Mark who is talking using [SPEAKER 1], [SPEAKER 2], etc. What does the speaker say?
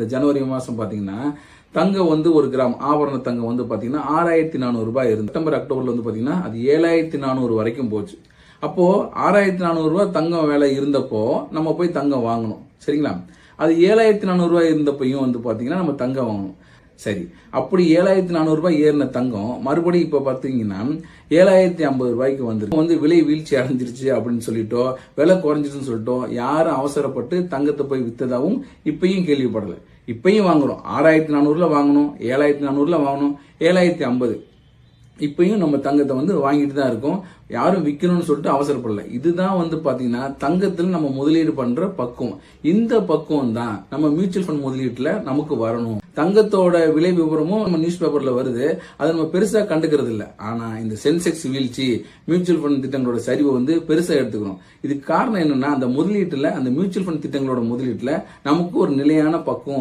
[SPEAKER 1] இந்த ஜனவரி மாசம் பாத்தீங்கன்னா தங்கம் வந்து ஒரு கிராம் ஆபரண தங்கம் வந்து பாத்தீங்கன்னா 6400 ரூபாய் இருந்து செப்டம்பர் அக்டோபர்ல வந்து பாத்தீங்கன்னா அது 7400 வரைக்கும் போச்சு. அப்போ 6400 ரூபாய் தங்கம் விலை இருந்தப்போ நம்ம போய் தங்கம் வாங்கணும், சரிங்களா? அது 7400 ரூபாய் இருந்தப்பையும் வந்து பாத்தீங்கன்னா நம்ம தங்கம் வாங்கணும். சரி, அப்படி 7400 ரூபாய் ஏறின தங்கம் மறுபடியும் இப்ப பாத்தீங்கன்னா 7050 ரூபாய்க்கு வந்து விலை வீழ்ச்சி அடைஞ்சிருச்சு அப்படின்னு சொல்லிட்டோ விலை குறைஞ்சிருச்சுன்னு சொல்லிட்டோ யாரும் அவசரப்பட்டு தங்கத்தை போய் வித்ததாவும் இப்பயும் கேள்விப்படல. இப்பயும் வாங்குறோம், 6400ல வாங்கணும், 7400ல வாங்கணும், 7050 இப்பயும் நம்ம தங்கத்தை வந்து வாங்கிட்டு தான் இருக்கோம். யாரும் விற்கணும்னு சொல்லிட்டு அவசரப்படல. இதுதான் வந்து பாத்தீங்கன்னா தங்கத்துல நம்ம முதலீடு பண்ற பக்குவம். இந்த பக்குவம் தான் நம்ம மியூச்சுவல் ஃபண்ட் முதலீட்டுல நமக்கு வரணும். தங்கத்தோட விலை விவரமும் நம்ம நியூஸ் பேப்பர்ல வருது, அதை நம்ம பெருசா கண்டுக்கிறது இல்ல. ஆனா இந்த சென்செக்ஸ் வீழ்ச்சி, மியூச்சுவல் ஃபண்ட் திட்டங்களோட சரிவை வந்து பெருசா எடுத்துக்கிறோம். இதுக்கு காரணம் என்னன்னா அந்த முதலீட்டுல, அந்த மியூச்சுவல் ஃபண்ட் திட்டங்களோட முதலீட்டுல நமக்கு ஒரு நிலையான பக்குவம்